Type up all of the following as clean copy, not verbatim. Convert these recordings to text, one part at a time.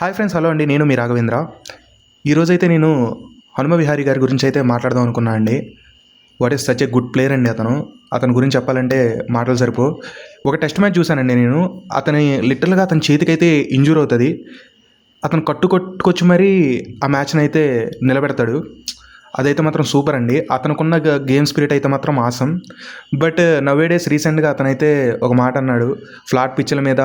Hi friends, hello అండి. నేను మీ రాఘవేంద్ర. ఈరోజైతే నేను హనుమ విహారీ గారి గురించి అయితే మాట్లాడదాం అనుకున్నా అండి. What is such a good player అండి అతని గురించి చెప్పాలంటే మాటలు సరిపో. ఒక టెస్ట్ మ్యాచ్ చూశానండి నేను. లిటరల్గా అతని చేతికైతే ఇంజూర్ అవుతుంది. అతను కొట్టుకొచ్చి మరీ ఆ మ్యాచ్ని అయితే నిలబెడతాడు. అదైతే మాత్రం సూపర్ అండి. అతనుకున్న గేమ్ స్పిరిట్ అయితే మాత్రం ఆసం. బట్ నవేడేస్ రీసెంట్గా అతనైతే ఒక మాట అన్నాడు, ఫ్లాట్ పిచ్ల మీద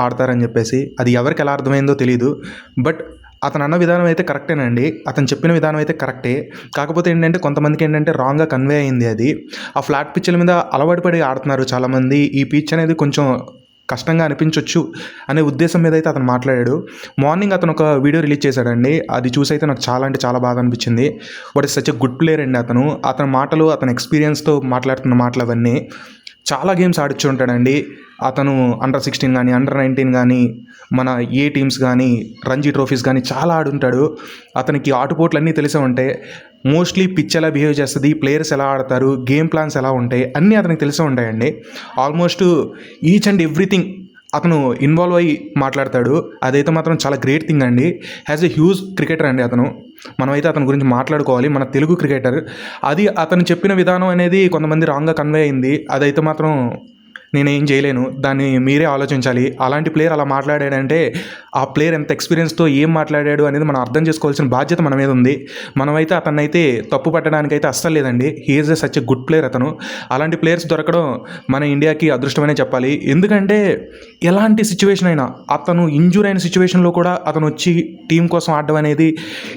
ఆడతారని చెప్పేసి. అది ఎవరికి ఎలా అర్థమైందో తెలియదు. బట్ అతను అన్న విధానం అయితే కరెక్టేనండి. అతను చెప్పిన విధానం అయితే కరెక్టే. కాకపోతే ఏంటంటే కొంతమందికి ఏంటంటే రాంగ్గా కన్వే అయింది అది. ఆ ఫ్లాట్ పిచ్ల మీద అలవాటు పడి ఆడుతున్నారు చాలామంది. ఈ పిచ్ అనేది కొంచెం కష్టంగా అనిపించవచ్చు అనే ఉద్దేశం మీద అయితే అతను మాట్లాడాడు. మార్నింగ్ అతను ఒక వీడియో రిలీజ్ చేశాడండి. అది చూసి అయితే నాకు చాలా అంటే చాలా బాగా అనిపించింది. What is such a good player అండి అతని మాటలు, అతని ఎక్స్పీరియన్స్తో మాట్లాడుతున్న మాటలు అవన్నీ. చాలా గేమ్స్ ఆడిచ్చి ఉంటాడండి అతను. అండర్-16 కానీ, అండర్-19 కానీ, మన ఏ టీమ్స్ కానీ, రంజీ ట్రోఫీస్ కానీ చాలా ఆడుంటాడు. అతనికి ఆటుపోట్లు అన్నీ తెలిసే ఉంటాయి. మోస్ట్లీ పిచ్ ఎలా బిహేవ్ చేస్తుంది, ప్లేయర్స్ ఎలా ఆడతారు, గేమ్ ప్లాన్స్ ఎలా ఉంటాయి అన్నీ అతనికి తెలిసే ఉంటాయండి. ఆల్మోస్ట్ ఈచ్ అండ్ ఎవ్రీథింగ్ అతను ఇన్వాల్వ్ అయ్యి మాట్లాడతాడు. అదైతే మాత్రం చాలా గ్రేట్ థింగ్ అండి. హ్యాజ్ ఎ హ్యూజ్ క్రికెటర్ అండి అతను. మనమైతే అతని గురించి మాట్లాడుకోవాలి. మన తెలుగు క్రికెటర్. అది అతను చెప్పిన విధానం అనేది కొంతమంది రాంగ్గా కన్వే అయింది. అదైతే మాత్రం నేనేం చేయలేను. దాన్ని మీరే ఆలోచించాలి. అలాంటి ప్లేయర్ అలా మాట్లాడాడంటే ఆ ప్లేయర్ ఎంత ఎక్స్పీరియన్స్తో ఏం మాట్లాడాడు అనేది మనం అర్థం చేసుకోవాల్సిన బాధ్యత మన మీద ఉంది. మనమైతే అతన్నైతే తప్పు పట్టడానికైతే అస్సలు లేదండి. He is a such a good player అతను. అలాంటి ప్లేయర్స్ దొరకడం మన ఇండియాకి అదృష్టమనే చెప్పాలి. ఎందుకంటే ఎలాంటి సిచ్యువేషన్ అయినా, అతను ఇంజూర్ అయిన సిచ్యువేషన్లో కూడా అతను వచ్చి టీం కోసం ఆడడం అనేది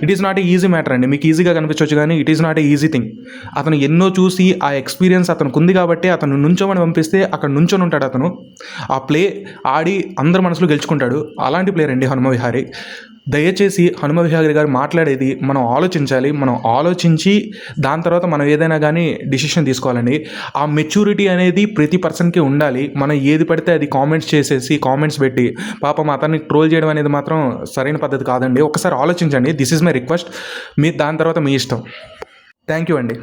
it is not a easy matter అండి. మీకు ఈజీగా కనిపించవచ్చు కానీ it is not a easy thing. అతను ఎన్నో చూసి ఆ ఎక్స్పీరియన్స్ అతనికి ఉంది కాబట్టి అతను నుంచోమని పంపిస్తే అక్కడ నుంచొని ఉంటాడు అతను. ఆ ప్లే ఆడి అందరి మనసులో గెలుచుకుంటాడు. అలాంటి ప్లేయర్ అండి హనుమ విహారీ. దయచేసి హనుమ విహారీ గారు మాట్లాడేది మనం ఆలోచించాలి. మనం ఆలోచించి దాని తర్వాత మనం ఏదైనా కానీ డిసిషన్ తీసుకోవాలండి. ఆ మెచ్యూరిటీ అనేది ప్రతి పర్సన్కి ఉండాలి. మనం ఏది పడితే అది కామెంట్స్ పెట్టి పాపం అతన్ని ట్రోల్ చేయడం అనేది మాత్రం సరైన పద్ధతి కాదండి. ఒకసారి ఆలోచించండి. This is my request. దాని తర్వాత మీ ఇష్టం. థ్యాంక్ యూ అండి.